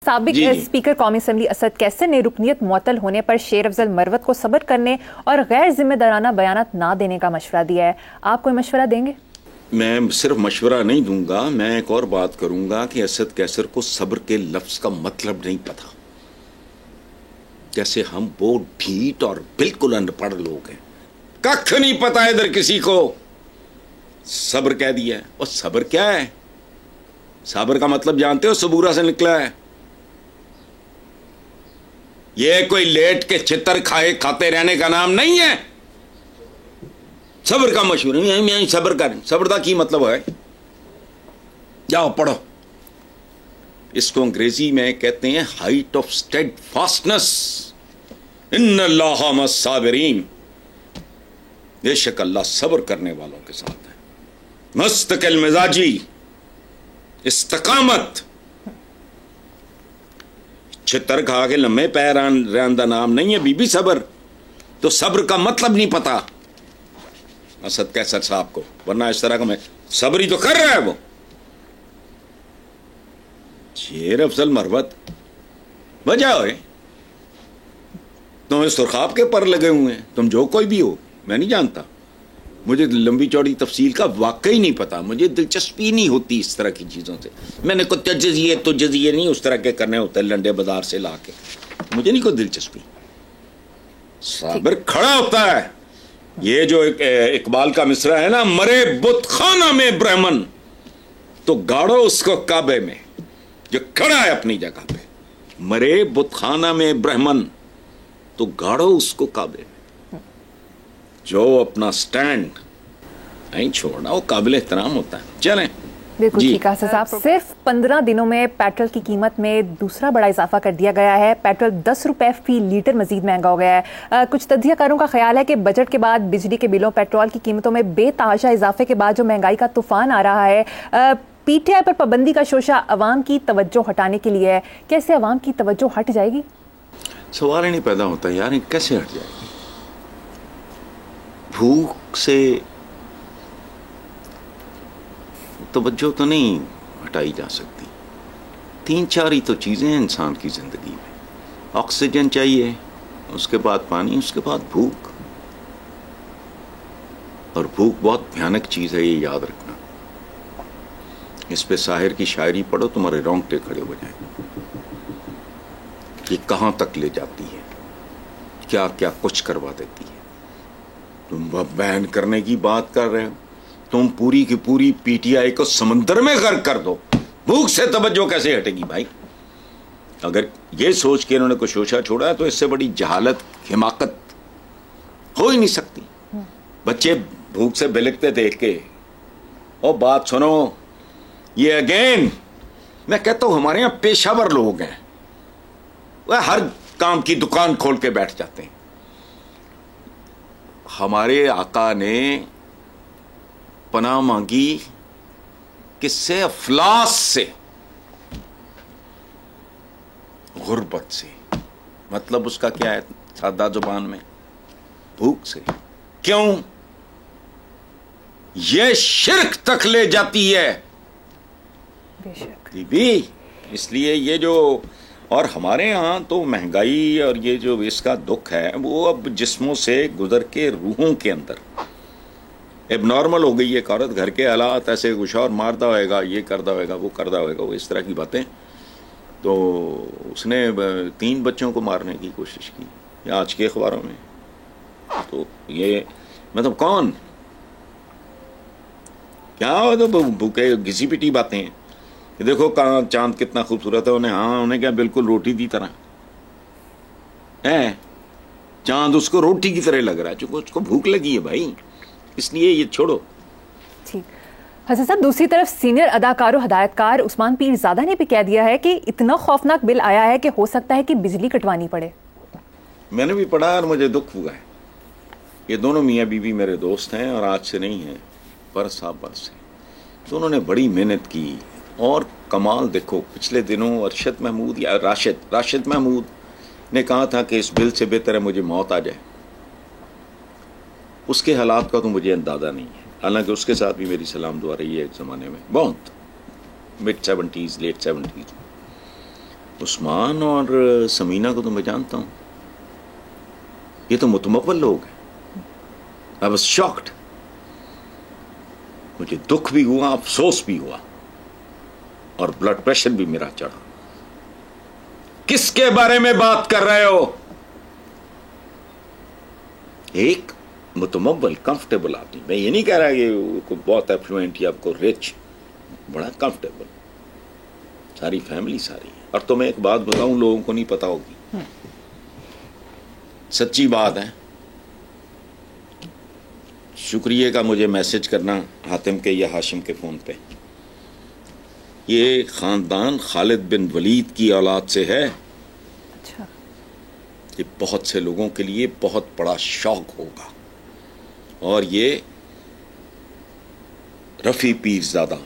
سابق اسپیکر قومی اسمبلی اسد کیسر نے رکنیت معطل ہونے پر شیر افضل مروت کو صبر کرنے اور غیر ذمہ دارانہ بیانات نہ دینے کا مشورہ دیا ہے. آپ کوئی مشورہ دیں گے؟ میں صرف مشورہ نہیں دوں گا، میں ایک اور بات کروں گا کہ اسد کیسر کو صبر کے لفظ کا مطلب نہیں پتا. جیسے ہم وہ ڈھیٹ اور بالکل ان پڑھ لوگ ہیں، ککھ نہیں پتا ادھر کسی کو. صبر کہہ دیا ہے، اور صبر کیا ہے؟ صبر کا مطلب جانتے ہو؟ صبورہ سے نکلا ہے. یہ کوئی لیٹ کے چتر کھاتے رہنے کا نام نہیں ہے. صبر کا مشورہ صبر کر، صبر کا کی مطلب ہے؟ جاؤ پڑھو. اس کو انگریزی میں کہتے ہیں ہائٹ آف اسٹیڈ فاسٹنس. ان اللہ مع الصابرین، بے شک اللہ صبر کرنے والوں کے ساتھ ہے. مستقل مزاجی، استقامت. چھتر کھا کے لمبے پیر رہن دا نام نہیں ہے بی بی صبر. تو صبر کا مطلب نہیں پتا اسد کیسر صاحب کو، ورنہ اس طرح کا میں صبر ہی تو کر رہا ہے وہ. شیر افضل مروت وجہ ہوئے تم اس سرخاب کے پر لگے ہوئے ہیں. تم جو کوئی بھی ہو، میں نہیں جانتا، مجھے لمبی چوڑی تفصیل کا واقعی نہیں پتا. مجھے دلچسپی نہیں ہوتی اس طرح کی چیزوں سے. میں نے کوئی تجزیے نہیں اس طرح کے کرنے ہوتے لنڈے بازار سے لا کے. مجھے نہیں کوئی دلچسپی. صابر کھڑا ہوتا ہے. یہ جو اقبال کا مصرع ہے نا، مرے بت خانہ میں برہمن تو گاڑو اس کو کعبے میں. جو کھڑا ہے اپنی جگہ پہ، مرے بت خانہ میں برہمن تو گاڑو اس کو کعبے میں. جو اپنا سٹینڈ نہیں چھوڑنا وہ قابل احترام ہوتا ہے. چلیں بالکل ٹھیک ہے صاحب. صرف 15 دنوں میں پیٹرول کی قیمت میں دوسرا بڑا اضافہ کر دیا گیا ہے. پیٹرول 10 روپے فی لیٹر مزید مہنگا ہو گیا ہے. کچھ تجزیہ کاروں کا خیال ہے کہ بجٹ کے بعد بجلی کے بلوں، پیٹرول کی قیمتوں میں بے تحاشا اضافے کے بعد جو مہنگائی کا طوفان آ رہا ہے، پی ٹی آئی پر پابندی کا شوشہ عوام کی توجہ ہٹانے کے لیے ہے. کیسے عوام کی توجہ ہٹ جائے گی؟ سوال ہی نہیں پیدا ہوتا یار، کیسے ہٹ جائے گی؟ بھوک سے توجہ تو نہیں ہٹائی جا سکتی. 3-4 ہی تو چیزیں ہیں انسان کی زندگی میں. آکسیجن چاہیے، اس کے بعد پانی، اس کے بعد بھوک. اور بھوک بہت بھیانک چیز ہے، یہ یاد رکھنا. اس پہ ساحر کی شاعری پڑھو، تمہارے رونگٹے کھڑے ہو جائیں. یہ کہاں تک لے جاتی ہے، کیا کیا کچھ کروا دیتی ہے. تم بین کرنے کی بات کر رہے ہو، تم پوری کی پوری پی ٹی آئی کو سمندر میں غرق کر دو. بھوک سے توجہ کیسے ہٹے گی بھائی؟ اگر یہ سوچ کے انہوں نے کوئی شوشہ چھوڑا ہے تو اس سے بڑی جہالت، حماقت ہو ہی نہیں سکتی. بچے بھوک سے بلکتے دیکھ کے. اور بات سنو، یہ اگین میں کہتا ہوں ہمارے یہاں پیشہ ور لوگ ہیں، وہ ہر کام کی دکان کھول کے بیٹھ جاتے ہیں. ہمارے آقا نے پناہ مانگی کس سے؟ افلاس سے، غربت سے. مطلب اس کا کیا ہے سادہ زبان میں؟ بھوک سے. کیوں؟ یہ شرک تک لے جاتی ہے بے شک بھی. اس لیے یہ جو، اور ہمارے ہاں تو مہنگائی اور یہ جو اس کا دکھ ہے وہ اب جسموں سے گزر کے روحوں کے اندر اب نارمل ہو گئی. ایک عورت گھر کے حالات ایسے گشور ماردہ ہوئے گا، یہ کردہ ہوئے گا، وہ کردہ ہوئے گا، وہ اس طرح کی باتیں. تو اس نے 3 بچوں کو مارنے کی کوشش کی آج کے اخباروں میں. تو یہ مطلب کون کیا ہو؟ تو بھوکے گھسی پٹی باتیں ہیں. دیکھو چاند کتنا خوبصورت ہے. انہیں کیا بالکل روٹی کی طرح ہے. چاند اس کو روٹی کی طرح لگ رہا ہے چونکہ اس کو بھوک لگی ہے بھائی. اس لیے یہ چھوڑو. ٹھیک. حسن صاحب، دوسری طرف سینئر اداکار و ہدایت کار عثمان پیر زادہ نے بھی کہہ دیا ہے کہ اتنا خوفناک بل آیا ہے کہ ہو سکتا ہے کہ بجلی کٹوانی پڑے. میں نے بھی پڑھا اور مجھے دکھ ہوا ہے. یہ دونوں میاں بیوی میرے دوست ہیں اور آج سے نہیں ہیں، برس سے. تو انہوں نے بڑی محنت کی. اور کمال دیکھو، پچھلے دنوں ارشد محمود یا راشد محمود نے کہا تھا کہ اس بل سے بہتر ہے مجھے موت آ جائے. اس کے حالات کا تو مجھے اندازہ نہیں ہے، حالانکہ اس کے ساتھ بھی میری سلام دعا رہی ہے ایک زمانے میں، بہت mid 70s لیٹ 70s. عثمان اور سمینہ کو تو میں جانتا ہوں، یہ تو متمول لوگ ہیں. I was shocked. مجھے دکھ بھی ہوا، افسوس بھی ہوا، اور بلڈ پریشر بھی میرا چڑھا. کس کے بارے میں بات کر رہے ہو؟ ایک متمول کمفرٹیبل آدمی، میں یہ نہیں کہہ رہا کہ بہت ایفلوئنٹ یا کو رچ، بڑا کمفرٹیبل، ساری فیملی ساری ہے. اور تو میں ایک بات بتاؤں، لوگوں کو نہیں پتا ہوگی، سچی بات ہے. شکریہ کا مجھے میسج کرنا حاتم کے یا ہاشم کے فون پہ. یہ خاندان خالد بن ولید کی اولاد سے ہے. اچھا. یہ بہت سے لوگوں کے لیے بہت بڑا شوق ہوگا. اور یہ رفیع پیرزادہ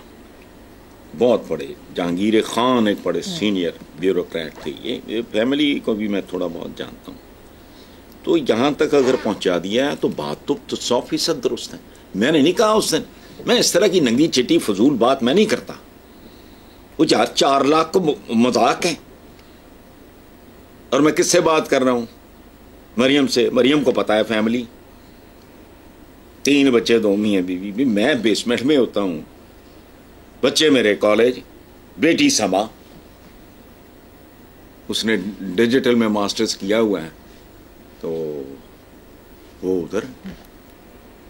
بہت بڑے، جہانگیر خان ایک بڑے سینئر بیوروکریٹ تھے. یہ فیملی کو بھی میں تھوڑا بہت جانتا ہوں. تو یہاں تک اگر پہنچا دیا ہے تو بات تو 100% درست ہے. میں نے نہیں کہا اس دن، میں اس طرح کی ننگی چٹی فضول بات میں نہیں کرتا. وہ 4 لاکھ کو مذاق ہے. اور میں کس سے بات کر رہا ہوں؟ مریم سے. مریم کو پتا ہے فیملی، 3 بچے، 2 میاں بیوی. میں بیسمنٹ میں ہوتا ہوں، بچے میرے کالج، بیٹی سما، اس نے ڈیجیٹل میں ماسٹرز کیا ہوا ہے، تو وہ ادھر.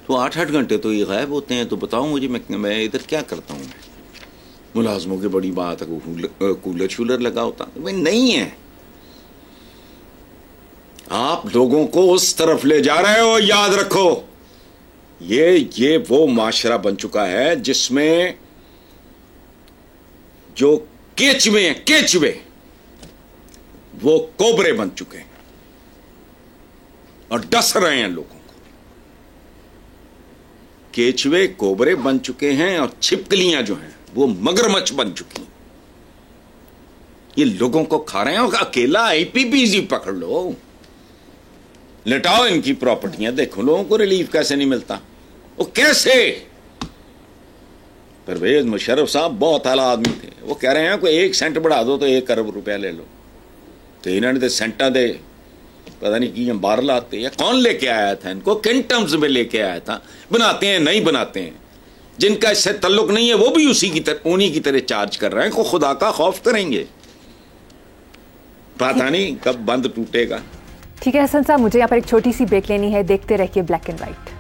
تو 8 گھنٹے تو یہ غائب ہوتے ہیں. تو بتاؤں مجھے میں ادھر کیا کرتا ہوں؟ ملازموں کی بڑی بات ہے، کولر شولر لگا ہوتا نہیں ہے. آپ لوگوں کو اس طرف لے جا رہے ہو. یاد رکھو، یہ وہ معاشرہ بن چکا ہے جس میں جو کیچوے وہ کوبرے بن چکے ہیں اور ڈس رہے ہیں لوگوں کو. کیچوے کوبرے بن چکے ہیں اور چھپکلیاں جو ہیں وہ مگرمچھ بن چکی ہیں. یہ لوگوں کو کھا رہے ہیں. اکیلا IPPC پکڑ لو، لٹاؤ ان کی پراپرٹیاں، دیکھو لوگوں کو ریلیف کیسے نہیں ملتا. وہ کیسے؟ پرویز مشرف صاحب بہت اعلیٰ آدمی تھے. وہ کہہ رہے ہیں کہ 1 سینٹ بڑھا دو تو 1 ارب روپیہ لے لو. تو انہوں نے سینٹا دے پتہ نہیں کی بار لاتے، یا کون لے کے آیا تھا ان کو، کن ٹرمز میں لے کے آیا تھا. بناتے ہیں نہیں بناتے ہیں، جن کا اس سے تعلق نہیں ہے وہ بھی انہی کی طرح چارج کر رہے ہیں. کو خدا کا خوف کریں گے، پتہ نہیں کب بند ٹوٹے گا. ٹھیک ہے حسن صاحب، مجھے یہاں پر ایک چھوٹی سی بریک لینی ہے. دیکھتے رہیے black and white.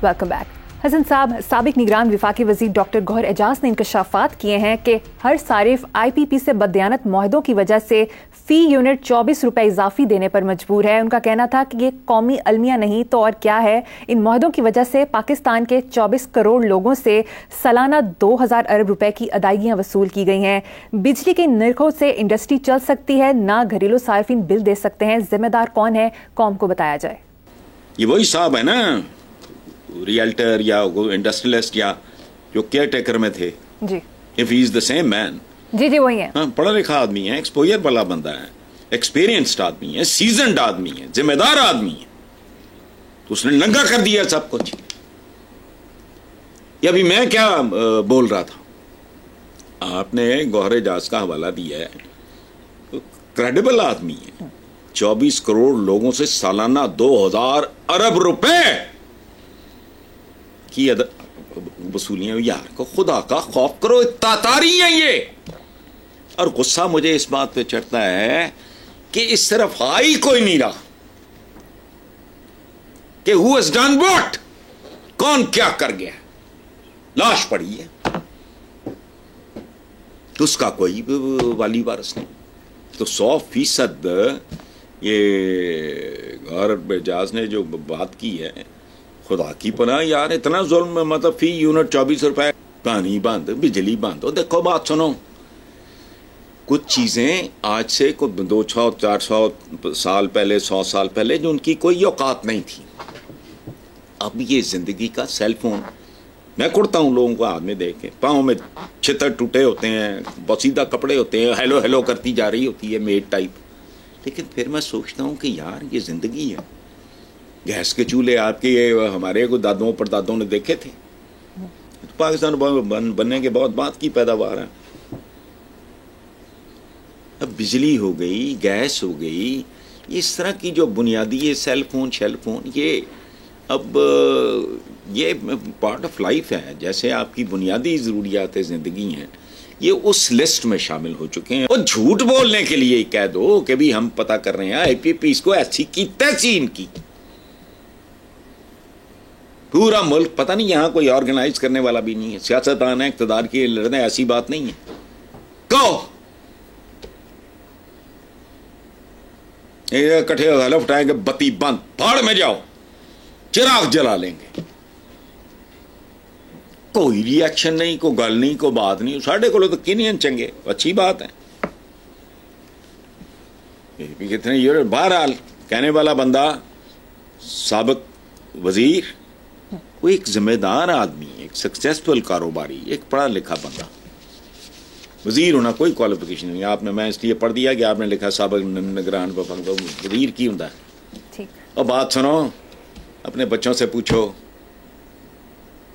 Welcome back. Hasan صاحب، سابق نگران وفاقی وزیر ڈاکٹر گوہر اعجاز نے انکشافات کیے ہیں کہ ہر صارف IPP سے بددیانت معاہدوں کی وجہ سے فی یونٹ 24 روپے اضافی دینے پر مجبور ہے. ان کا کہنا تھا کہ یہ قومی المیہ نہیں تو اور کیا ہے. ان معاہدوں کی وجہ سے پاکستان کے 24 کروڑ لوگوں سے سالانہ 2000 ارب روپے کی ادائیگیاں وصول کی گئی ہیں. بجلی کے نرخوں سے انڈسٹری چل سکتی ہے، نہ گھریلو صارفین بل دے سکتے ہیں. ذمہ دار کون ہے؟ قوم کو بتایا جائے. یہ وہی صاحب ہے نا، ریئلٹر یا انڈسٹریلسٹ یا جو کیئر ٹیکر میں تھے. جی. If he is the same man. جی وہی ہیں. پڑھا لکھا آدمی ہے، ایکسپوجر والا بندہ ہے، ایکسپیرینسڈ آدمی ہے، سیزنڈ آدمی ہے، ذمہ دار آدمی ہے. تو اس نے ننگا کر دیا سب کچھ. یہ ابھی میں کیا بول رہا تھا، آپ نے گوہر اعجاز کا حوالہ دیا ہے، کریڈیبل آدمی ہے. 24 کروڑ لوگوں سے سالانہ 2000 ارب روپے کی وصولیاں. یار کو خدا کا خوف کرو، تاتاری ہیں یہ. اور غصہ مجھے اس بات پہ چڑھتا ہے کہ اس طرف آئی کوئی نہیں رہا کہ who has done what، کون کیا کر گیا. لاش پڑی ہے، اس کا کوئی والی وارث نہیں. تو 100% یہ گوہر اعجاز نے جو بات کی ہے، خدا کی پناہ یار، اتنا ظلم. مطلب فی یونٹ 24 روپے، پانی بند، بجلی بند. دیکھو بات سنو، کچھ چیزیں آج سے 200-400 سال پہلے، 100 سال پہلے جو ان کی کوئی اوقات نہیں تھی. اب یہ زندگی کا سیل فون، میں کڑتا ہوں لوگوں کو ہاتھ میں دیکھ کے، پاؤں میں چھتر ٹوٹے ہوتے ہیں، بسیدہ کپڑے ہوتے ہیں، ہیلو ہیلو کرتی جا رہی ہوتی ہے میڈ ٹائپ. لیکن پھر میں سوچتا ہوں کہ یار یہ زندگی ہے. گیس کے چولہے آپ کے ہمارے کو دادوں پردادوں نے دیکھے تھے. پاکستان بننے کے بعد بات کی پیداوار ہے. اب بجلی ہو گئی, گیس ہو گئی, اس طرح کی جو بنیادی یہ سیل فون یہ اب یہ پارٹ آف لائف ہے. جیسے آپ کی بنیادی ضروریات زندگی ہیں, یہ اس لسٹ میں شامل ہو چکے ہیں. اور جھوٹ بولنے کے لیے کہہ دو کہ بھی ہم پتہ کر رہے ہیں آئی پی پی اس کو ایسی کی تیسی ان کی. پورا ملک پتہ نہیں, یہاں کوئی آرگنائز کرنے والا بھی نہیں ہے. سیاستدان ہے, اقتدار کی لڑنے, ایسی بات نہیں ہے. کہو کٹھے حلف اٹھائیں گے بتی بند, پھاڑ میں جاؤ, چراغ جلا لیں گے. کوئی ری ایکشن نہیں, کوئی گل نہیں, کوئی بات نہیں. ساڑھے کو تو کنین چنگے, اچھی بات ہے. کتنے بہرحال کہنے والا بندہ سابق وزیر, وہ ایک ذمہ دار آدمی, ایک سکسیسفل کاروباری, ایک پڑھا لکھا بندہ. وزیر ہونا کوئی کوالیفیکیشن نہیں. آپ نے, میں اس لیے پڑھ دیا کہ آپ نے لکھا سابق نگران وزیر کی ہوں. اور بات سنو, اپنے بچوں سے پوچھو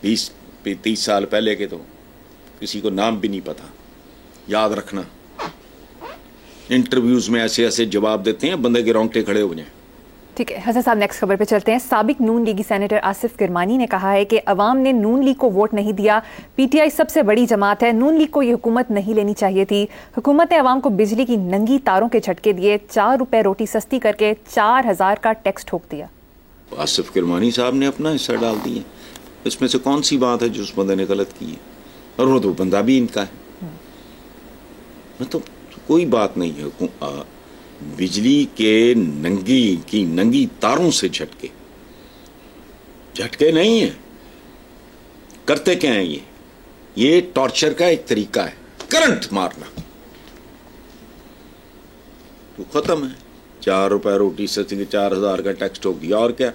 20-30 سال پہلے کے تو کسی کو نام بھی نہیں پتا. یاد رکھنا, انٹرویوز میں ایسے ایسے جواب دیتے ہیں بندے کے رونگٹے کھڑے ہو جائیں. ٹھیک ہے حسن صاحب, نیکسٹ خبر پہ چلتے ہیں. سابق نون لیگی سینیٹر آصف کرمانی نے کہا ہے کہ عوام نے نون لیگ کو ووٹ نہیں دیا. پی ٹی آئی سب سے بڑی جماعت ہے, نون لیگ کو یہ حکومت نہیں لینی چاہیے تھی. حکومت نے عوام کو بجلی کی ننگی تاروں کے جھٹکے دیے, 4 روپے روٹی سستی کر کے 4000 کا ٹیکس ٹھوک دیا. آصف کرمانی صاحب نے اپنا حصہ ڈال دیا. اس میں سے کون سی بات ہے جو اس بندے نے غلط کی ہے, اور وہ تو بندہ بھی ان کا ہے. تو کوئی بات نہیں ہے. بجلی کے ننگی تاروں سے جھٹکے نہیں ہیں. کرتے کیا ہیں یہ ٹارچر کا ایک طریقہ ہے, کرنٹ مارنا. تو ختم ہے, 4 روپے روٹی سستی, 4000 کا ٹیکس ٹھوک دیا. اور کیا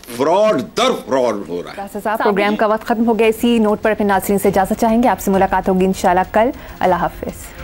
فراڈ در فراڈ ہو رہا ہے. پروگرام کا وقت ختم ہو گیا. اسی نوٹ پر اپنے ناظرین سے اجازت چاہیں گے. آپ سے ملاقات ہوگی انشاءاللہ کل. اللہ حافظ.